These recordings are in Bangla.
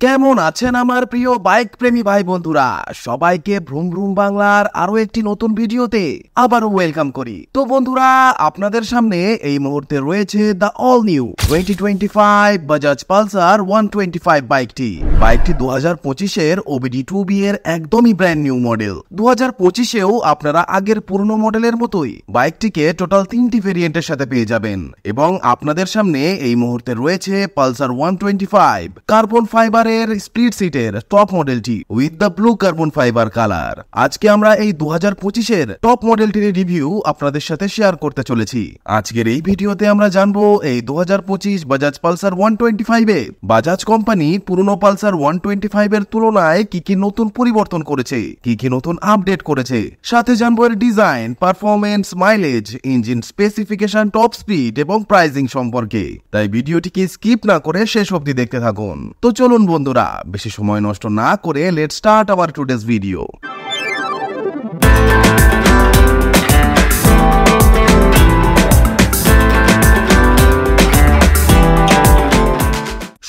কেমন আছেন আমার প্রিয় বাইক প্রেমী ভাই বন্ধুরা? সবাইকে ভ্রুম ভ্রুম বাংলার আরো একটি নতুন ভিডিওতে আবারও ওয়েলকাম করি। তো বন্ধুরা, আপনাদের সামনে এই মুহূর্তে রয়েছে the all new 2025 Bajaj Pulsar 125 বাইকটি 2025-এর OBD2B এর একদমই ব্র্যান্ড নিউ মডেল। 2025-এও আপনারা আগের পুরনো মডেলের মতোই বাইকটিকে টোটাল 3টি ভেরিয়েন্টের সাথে পেয়ে যাবেন এবং আপনাদের সামনে এই মুহূর্তে রয়েছে পালসার 125 কার্বন ফাইবার স্প্লিট সিটের টপ মডেলটি with the blue carbon fibre colour. আজকে আমরা এই 2025-এর টপ মডেলটির রিভিউ আপনাদের সাথে শেয়ার করতে চলেছি। আজকের এই ভিডিওতে আমরা জানবো এই 2025 বাজাজ পালসার 125-এ বাজাজ কোম্পানি পুরনো পালসার 125 এর তুলনায় কি কি নতুন পরিবর্তন করেছে, কি কি নতুন আপডেট করেছে, সাথে জানবো এর design, performance, mileage, engine specification, top speed এবং প্রাইসিং সম্পর্কে। তাই ভিডিওটিকে স্কিপ না করে শেষ অবধি দেখতে থাকুন। তো চলুন বন্ধুরা, বেশি সময় নষ্ট না করে let's start our today's video.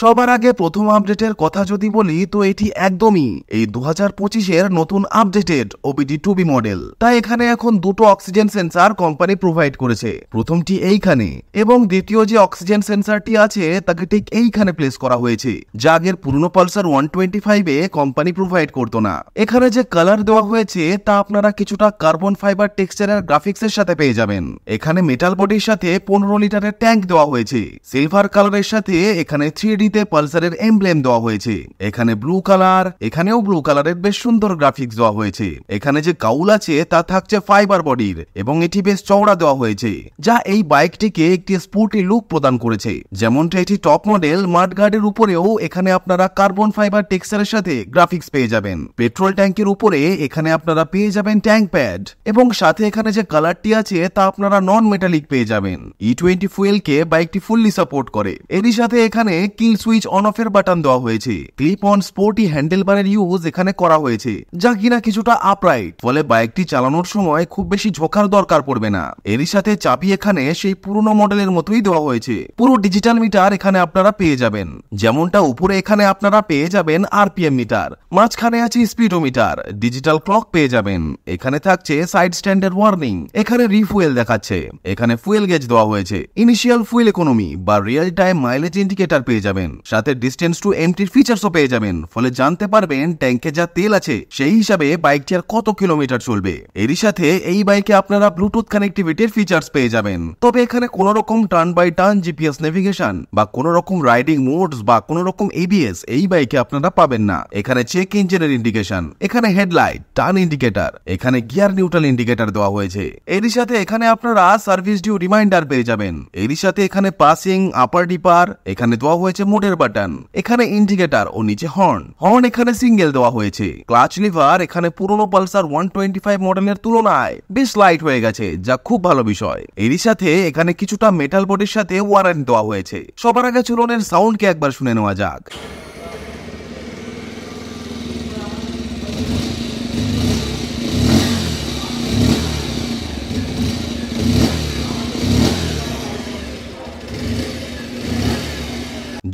সবার আগে প্রথম আপডেটের কথা যদি বলি তো এটি একদমই এই 2025-এর নতুন আপডেটেড OBD2B মডেল। তাই এখানে এখন দুটো অক্সিজেন সেন্সার কোম্পানি প্রোভাইড করেছে। প্রথমটি এইখানে এবং দ্বিতীয় যে অক্সিজেন সেন্সারটি আছে তাকে ঠিক এইখানে প্লেস করা হয়েছে, যা আগের পুরনো পালসার 125-এ কোম্পানি প্রোভাইড করতো না। এখানে যে কালার দেওয়া হয়েছে তা আপনারা কিছুটা কার্বন ফাইবার টেক্সচারের গ্রাফিক্সের সাথে পেয়ে যাবেন। এখানে মেটাল বডির সাথে 15 লিটারের ট্যাঙ্ক দেওয়া হয়েছে। সিলভার কালারের সাথে এখানে 3D পালসারের এমব্লেম দেওয়া হয়েছে। এখানে ব্লু কালার, এখানেও ব্লু কালারের বেশ সুন্দর গ্রাফিক্স দেওয়া হয়েছে। এখানে যে কাউল আছে তা থাকছে ফাইবার বডির এবং এটি বেশ চওড়া দেওয়া হয়েছে, যা এই বাইকটিকে একটি স্পোর্টি লুক প্রদান করেছে। যেমনটা এটি টপ মডেল, মাডগার্ডের উপরেও এখানে আপনারা কার্বন ফাইবার টেক্সচারের সাথে গ্রাফিক্স পেয়ে যাবেন। পেট্রোল ট্যাঙ্কের উপরে এখানে আপনারা পেয়ে যাবেন ট্যাঙ্ক প্যাড এবং সাথে এখানে যে কালারটি আছে তা আপনারা নন মেটালিক পেয়ে যাবেন। E20 ফুয়েলকে বাইকটি ফুললি সাপোর্ট করে। এরই সাথে এখানে কিল সুইচ অন অফ এর বাটন দেওয়া হয়েছে। ক্লিপ অন স্পোর্টি হ্যান্ডেলবারের ইউজ এখানে করা হয়েছে, যা কিনা কিছুটা আপরাইট, ফলে বাইকটি চালানোর সময় খুব বেশি ঝোঁকার দরকার পড়বে না। এরই সাথে চাবি এখানে সেই পুরনো মডেলের মতোই দেওয়া হয়েছে। পুরো ডিজিটাল মিটার এখানে আপনারা পেয়ে যাবেন। যেমনটা উপরে এখানে আপনারা পেয়ে যাবেন RPM মিটার, মাঝখানে আছে স্পিডোমিটার, ডিজিটাল ক্লক পেয়ে যাবেন। এখানে থাকছে সাইড স্ট্যান্ডের ওয়ার্নিং, এখানে রিফুয়েল দেখাচ্ছে, এখানে ফুয়েল গেজ দেওয়া হয়েছে, ইনিশিয়াল ফুয়েল ইকোনমি বা রিয়েল টাইম মাইলেজ ইন্ডিকেটর পেয়ে যাবেন। সাথে ডিস্টেন্স টু এমটির ফিচারসও পেয়ে যাবেন, ফলে জানতে পারবেন ট্যাঙ্কে যা তেল আছে সেই হিসাবে বাইকটি আর কত কিলোমিটার চলবে। এরই সাথে এই বাইকে আপনারা ব্লুটুথ কানেক্টিভিটির ফিচার্স পেয়ে যাবেন। তবে এখানে কোনো রকম turn by turn GPS navigation বা কোনো রকম রাইডিং মোডস বা কোনো রকম ABS এই বাইকে আপনারা পাবেন না। এখানে চেক ইঞ্জিনের ইন্ডিকেশন, এখানে হেডলাইট, টার্ন ইন্ডিকেটর, এখানে গিয়ার নিউট্রাল ইন্ডিকেটর দেওয়া হয়েছে। এরই সাথে এখানে আপনারা সার্ভিস ডিউ রিমাইন্ডার পেয়ে যাবেন। এরই সাথে এখানে পাসিং, আপার ডিপার, এখানে দেওয়া হয়েছে মোডের বাটন, এখানে ইন্ডিকেটর ও নিচে হর্ন এখানে সিঙ্গেল দেওয়া হয়েছে। ক্লাচ লিভার এখানে পুরনো পালসার 125 মডেলের তুলনায় বেশ লাইট হয়ে গেছে, যা খুব ভালো বিষয়। এরই সাথে এখানে কিছুটা মেটাল বডির সাথে ওয়ারেন্টি দেওয়া হয়েছে। সবার আগে চলুন এর সাউন্ডকে একবার শুনে নেওয়া যাক।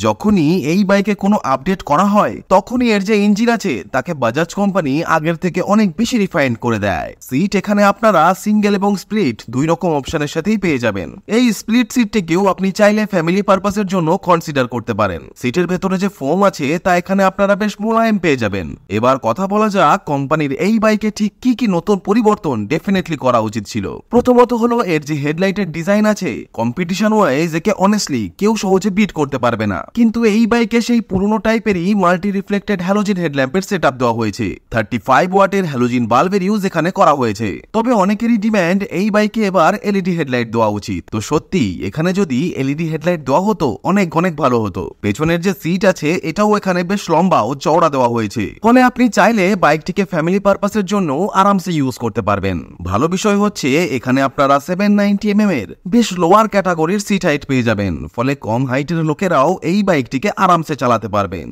যখনই এই বাইকে কোনো আপডেট করা হয় তখনই এর যে ইঞ্জিন আছে তাকে বাজাজ কোম্পানি আগের থেকে অনেক বেশি রিফাইন করে দেয়। সিট এখানে আপনারা সিঙ্গেল এবং স্প্লিট দুই রকম অপশনের সাথেই পেয়ে যাবেন। এই স্প্লিট সিটটিকেও আপনি চাইলে ফ্যামিলি পারপাসের জন্য কনসিডার করতে পারেন। সিটের ভেতরে যে ফোম আছে তা এখানে আপনারা বেশ মোলায়েম পেয়ে যাবেন। এবার কথা বলা যাক কোম্পানির এই বাইকে ঠিক কি কি নতুন পরিবর্তন ডেফিনেটলি করা উচিত ছিল। প্রথমত হলো এর যে হেডলাইটের ডিজাইন আছে, কম্পিটিশন ওয়াইজ একে অনেস্টলি কেউ সহজে বিট করতে পারবে না, কিন্তু এই বাইকে সেই পুরনো টাইপেরই মাল্টি রিফ্লেক্টেড হ্যালোজিন হেডল্যাম্পের সেটআপ দেওয়া হয়েছে। 35 ওয়াটের হ্যালোজিন বাল্বের ইউজ এখানে করা হয়েছে। তবে অনেকেরই ডিমান্ড এই বাইকে এবার LED হেডলাইট দেওয়া উচিত। তো সত্যি এখানে যদি LED হেডলাইট দেওয়া হতো অনেক ভালো হতো। পেছনের যে সিট আছে এটাও এখানে বেশ লম্বা ও চওড়া দেওয়া হয়েছে, ফলে আপনি চাইলে বাইকটিকে ফ্যামিলি পারপাসের জন্য আরামসে ইউজ করতে পারবেন। ভালো বিষয় হচ্ছে এখানে আপনারা 790mm এর বেশ লোয়ার ক্যাটাগরির সিট হাইট পেয়ে যাবেন, ফলে কম হাইটের লোকেরাও এই বাইকটিকে আরামসে চালাতে পারবেন।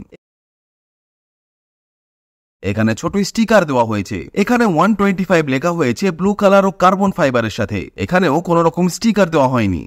এখানে ছোট স্টিকার দেওয়া হয়েছে, এখানে 125 লেখা হয়েছে ব্লু কালার ও কার্বন ফাইবারের সাথে। এখানেও কোনো রকম স্টিকার দেওয়া হয়নি।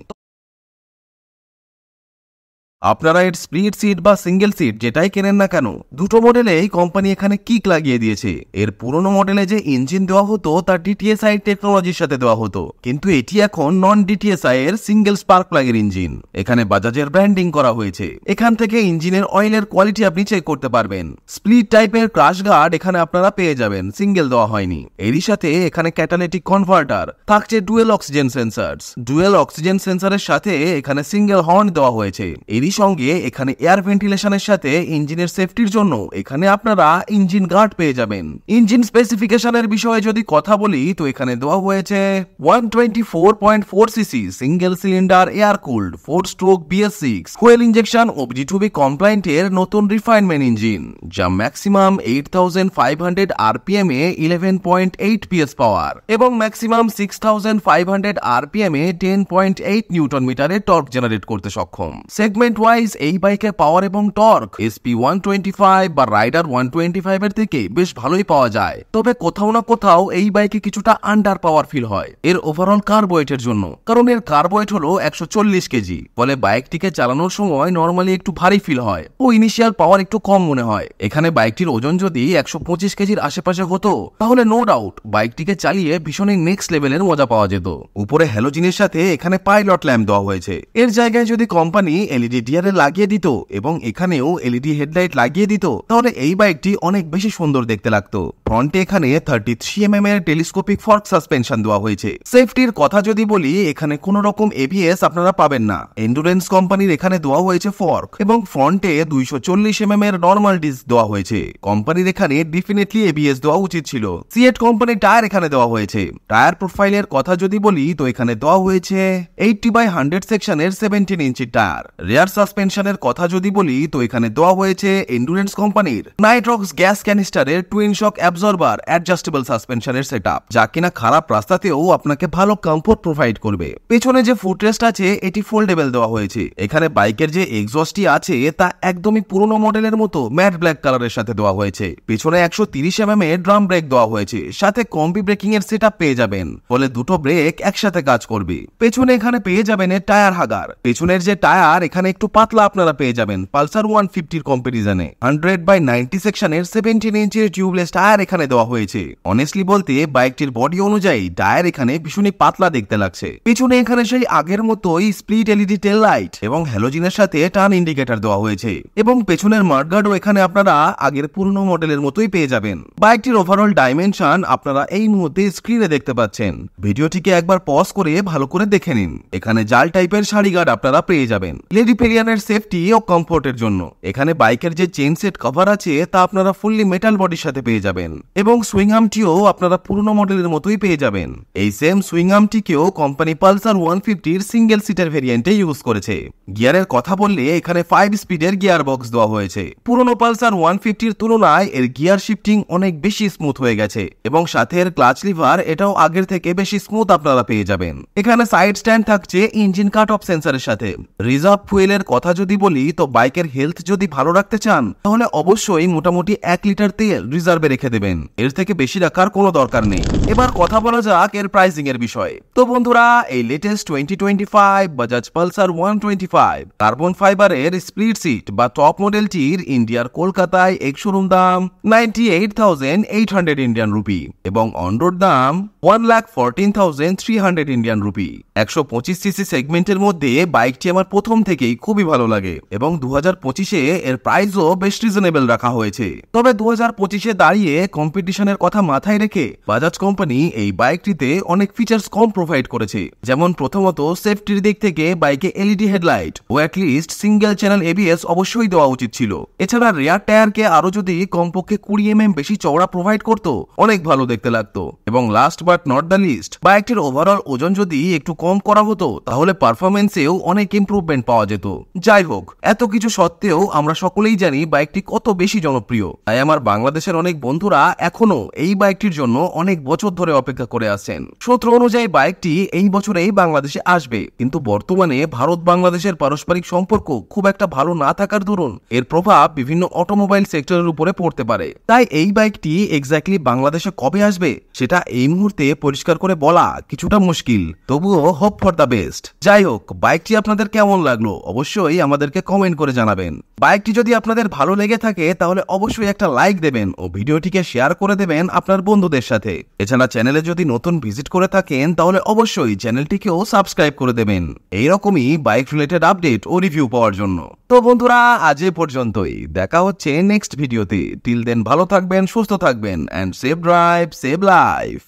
আপনারা এর স্প্লিট সিট বা সিঙ্গেল সিট যেটাই কেনেন না কেন, দুটো মডেলেই কোম্পানি এখানে কিক লাগিয়ে দিয়েছে। এর পুরনো মডেলে যে ইঞ্জিন দেওয়া হতো তা ডিটিএসআই টেকনোলজির সাথে দেওয়া হতো, কিন্তু এটি এখন নন ডিটিএসআই এর সিঙ্গেল স্পার্ক প্লাগের ইঞ্জিন। এখানে বাজাজের ব্র্যান্ডিং করা হয়েছে। এখান থেকে ইঞ্জিনের অয়েলের কোয়ালিটি আপনি চেক করতে পারবেন। স্প্লিট টাইপের ক্রাশ গার্ড এখানে আপনারা পেয়ে যাবেন, সিঙ্গেল দেওয়া হয়নি। এরই সাথে এখানে ক্যাটালিটিক কনভার্টার থাকছে, dual oxygen sensor. Dual oxygen সেন্সারের সাথে এখানে সিঙ্গেল হর্ন দেওয়া হয়েছে। এরই সঙ্গে এখানে এয়ার ভেন্টিলেশনের সাথে ইঞ্জিনের সেফটির জন্য এখানে আপনারা ইঞ্জিন গার্ড পেয়ে যাবেন। ইঞ্জিন স্পেসিফিকেশনের বিষয়ে যদি কথা বলি তো এখানে দেওয়া হয়েছে 124.4 CC single cylinder air cooled 4 stroke BS6 fuel injection OBD2B compliant এর নতুন রিফাইনমেন্ট ইঞ্জিন, যা ম্যাক্সিমাম 8500 RPM এ 11.8 PS পাওয়ার এবং ম্যাক্সিমাম 6500 RPM এ 10.8 নিউটন মিটারের টর্ক জেনারেট করতে সক্ষম। সেগমেন্ট ওয়াইজ এই বাইকের পাওয়ার এবং টর্ক SP 125 বা রাইডার 125 এর থেকে বেশ ভালোই পাওয়া যায়, তবে কোথাও না কোথাও এই বাইকে কিছুটা আন্ডার পাওয়ার ফিল হয় এর ওভারঅল কার্বোয়েটের জন্য, কারণ এর কার্বোয়েট হলো 140 কেজি। ফলে বাইকটিকে চালানোর সময় নরমালি একটু ভারী ফিল হয় ও ইনিশিয়াল পাওয়ার একটু কম মনে হয়। এখানে বাইকটির ওজন যদি 125 কেজির আশেপাশে হতো তাহলে নো ডাউট বাইকটিকে চালিয়ে ভীষণই নেক্সট লেভেলের মজা পাওয়া যেত। উপরে হ্যালোজিনের সাথে এখানে পাইলট ল্যাম্প দেওয়া হয়েছে। এর জায়গায় যদি কোম্পানি এলইডি ডিআরএল লাগিয়ে দিত এবং এখানেও এলইডি হেডলাইট লাগিয়ে দিত তাহলে এই বাইকটি অনেক বেশি সুন্দর দেখতে লাগতো। ফ্রন্টে এখানে 33mm এর টেলিস্কোপিক ফর্ক সাসপেনশন দেওয়া হয়েছে। সেফটির কথা যদি বলি এখানে কোনো রকম ABS আপনারা পাবেন না। এন্ডুরেন্স কোম্পানির এখানে দেওয়া হয়েছে ফর্ক এবং ফ্রন্টে 240mm এর নরমাল ডিস্ক দেওয়া হয়েছে। কোম্পানির এখানে ডেফিনেটলি ABS দেওয়া উচিত ছিল। সিয়েট কোম্পানির টায়ার এখানে দেওয়া হয়েছে। টায়ার প্রোফাইলের কথা যদি বলি তো এখানে দেওয়া হয়েছে 80/100 সেকশনের 17 ইঞ্চি টায়ার। রেয়ার সাসপেনশনের কথা যদি বলি তো এখানে দেওয়া হয়েছে এন্ডুরেন্স কোম্পানির নাইট্রক্স গ্যাস ক্যানিস্টারের টুইন শক অ্যাবজর্বার অ্যাডজাস্টেবল সাসপেনশনের সেটআপ, যা কিনা খারাপ রাস্তাতেও আপনাকে ভালো কমফোর্ট প্রোভাইড করবে। পেছনে যে ফুটরেস্ট আছে এটি ফোল্ডেবল দেওয়া হয়েছে। এখানে বাইকের যে এক্সস্টটি আছে তা একদমই পুরনো মডেলের মতো ম্যাট ব্ল্যাক কালারের সাথে দেওয়া হয়েছে। পেছনে 130mm এর ড্রাম ব্রেক দেওয়া হয়েছে, সাথে কম্বি ব্রেকিং এর সেটআপ পেয়ে যাবেন, ফলে দুটো ব্রেক একসাথে কাজ করবে। পেছনে এখানে পেয়ে যাবেন এর টায়ার হাগার। পেছনের যে টায়ার এখানে একটু পাতলা আপনারা পেয়ে যাবেন পালসার 150 কম্পারিজনে। 100/90 সেকশনের 17 ইঞ্চির টিউবলেস টায়ার এখানে দেওয়া হয়েছে। অনেস্টলি বলতে বাইকটির বডি অনুযায়ী টায়ার এখানে ভীষণই পাতলা দেখতে লাগছে। পেছনে এখানে সেই আগের মতোই স্প্লিট এলইডি টেল লাইট এবং হ্যালোজিনের সাথে টার্ন ইন্ডিকেটর দেওয়া হয়েছে এবং পেছনের মাডগার্ডও এখানে আপনারা আগের পুরনো মডেলের মতোই পেয়ে যাবেন। বাইকটির ওভারঅল ডাইমেনশন আপনারা এই মুহূর্তে স্ক্রিনে দেখতে পাচ্ছেন। ভিডিওটিকে একবার পজ করে ভালো করে দেখে নিন। এখানে জাল টাইপের সারি গার্ড আপনারা পেয়ে যাবেন লেডি পেরিয়ানের সেফটি ও কমফোর্টের জন্য। এখানে বাইকের যে চেইন সেট কভার আছে তা আপনারা ফুললি মেটাল বডির সাথে পেয়ে যাবেন এবং সুইং আর্মটিও আপনারা পুরনো মডেলের মতোই পেয়ে যাবেন। এই সেম সুইং আর্মটিকেও কোম্পানি পালসার 150 সিঙ্গেল সিটার ভেরিয়েন্টে ইউজ করেছে। গিয়ারের কথা বললে এখানে 5 স্পিডের গিয়ার বক্স দেওয়া হয়েছে। পুরনো পালসার 150 তুলনায় এর গিয়ার শিফটিং অনেক বেশি স্মুথ হয়ে গেছে এবং সাথে এর ক্লাচ লিভার এটাও আগের থেকে বেশি স্মুথ আপনারা পেয়ে যাবেন। এখানে সাইড স্ট্যান্ড থাকছে ইঞ্জিন কাট অফ সেন্সরের সাথে। রিজার্ভ ফুয়েলের কথা যদি বলি তো বাইকের হেলথ যদি ভালো রাখতে চান তাহলে অবশ্যই মোটামুটি 1 লিটার তেল রিজার্ভে রেখে দেবেন, এর থেকে বেশি রাখার কোনো দরকার নেই। এবার কথা বলা যাক এর প্রাইসিং এর বিষয়ে। তো বন্ধুরা, এই লেটেস্ট 2025 বাজাজ পালসার 125 কার্বন ফাইবারের স্প্লিট সিট বা টপ মডেলটির ইন্ডিয়ার কলকাতায় এক শোরুম দাম 98,800 ইন্ডিয়ান রুপি এবং অন রোড দাম 1,14,300 ইন্ডিয়ান রুপি। 125 সিসি সেগমেন্টের মধ্যে বাইকটি আমার প্রথম থেকেই খুবই ভালো লাগে এবং 2025-এ এর প্রাইসও বেশ রিজনেবল রাখা হয়েছে। তবে 2025-এ দাঁড়িয়ে কম্পিটিশনের কথা মাথায় রেখে বাজাজ কোম্পানি এই বাইকটিতে অনেক ফিচার্স কম প্রোভাইড করেছে। যেমন প্রথমত সেফটির দিক থেকে বাইকে এলইডি হেডলাইট ও অ্যাটলিস্ট সিঙ্গেল চ্যানেল ABS অবশ্যই দেওয়া উচিত ছিল। এছাড়া রেয়ার টায়ারকে আরো যদি কমপক্ষে 20mm বেশি চওড়া প্রোভাইড করতো অনেক ভালো দেখতে লাগতো। এবং last but not the least, বাইকটির ওভারঅল ওজন যদি একটু কম করা হতো তাহলে পারফরমেন্সেও অনেক ইমপ্রুভমেন্ট পাওয়া যেত। যাই হোক, এত কিছু সত্ত্বেও আমরা সকলেই জানি বাইকটি কত বেশি জনপ্রিয়, তাই আমার বাংলাদেশের অনেক বন্ধুরা এখনো এই বাইকটির জন্য অনেক বছর ধরে অপেক্ষা করে আছেন। সূত্র অনুযায়ী বাইকটি এই বছরেই বাংলাদেশে আসবে, কিন্তু বর্তমানে ভারত বাংলাদেশের পারস্পরিক সম্পর্ক খুব একটা ভালো না থাকার দরুন এর প্রভাব বিভিন্ন অটোমোবাইল সেক্টরের উপরে পড়তে পারে। তাই এই বাইকটি এক্স্যাক্টলি বাংলাদেশে কবে আসবে সেটা এই মুহূর্তে পরিষ্কার করে বলা কিছুটা মুশকিল, তবুও হোপ ফর দ্য বেস্ট। যাই হোক, বাইকটি আপনাদের কেমন লাগলো অবশ্যই আমাদেরকে কমেন্ট করে জানাবেন। বাইকটি যদি আপনাদের ভালো লেগে থাকে তাহলে অবশ্যই একটা লাইক দেবেন ও ভিডিওটিকে শেয়ার করে দেবেন আপনার বন্ধুদের সাথে। এছাড়া চ্যানেলে যদি নতুন ভিজিট করে থাকেন তাহলে অবশ্যই চ্যানেলটিকেও সাবস্ক্রাইব করে দেবেন এইরকমই বাইক রিলেটেড আপডেট ও রিভিউ পাওয়ার জন্য। তো বন্ধুরা, আজ এ পর্যন্তই, দেখা হচ্ছে নেক্সট ভিডিওতে। টিল দেন ভালো থাকবেন, সুস্থ থাকবেন, and save drive save life.